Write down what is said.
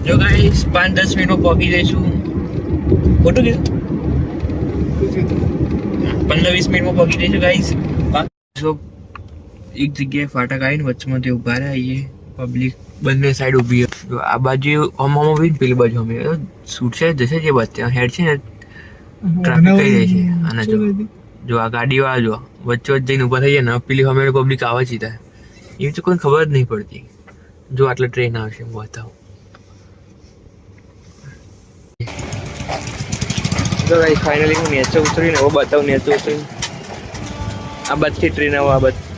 જો ગાઈસ 5-10 મિનિટમાં પહોંચી જઈશું. ખોટું કીધું? 15-20 મિનિટમાં પહોંચી જઈશું ગાઈસ. એક જગ્યાએ ફાટક આવીને વચમાંથી ઉભા રહ્યા આવીએ. પબ્લિક બંને સાઈડ ઊભી આ બાજુ હમ પેલી બાજુ અમે છૂટશે જશે જે બધા હેડ છે ને ટ્રાફિક કઈ જાય છે. અને જો આ ગાડી વાળા જો વચ્ચે જઈને ઉભા થઈ જાય ને પેલી અમે પબ્લિક આવે છે ત્યાં એવી તો કોઈ ખબર જ નહીં પડતી. જો આટલે ટ્રેન આવશે હું બતાવું. તો ગાઈસ ફાઇનલી હું નીચે ઉતરીને હવે બતાવું. નીચે ઉતરીને આ બાજથી ટ્રેન આવો આ બાજુ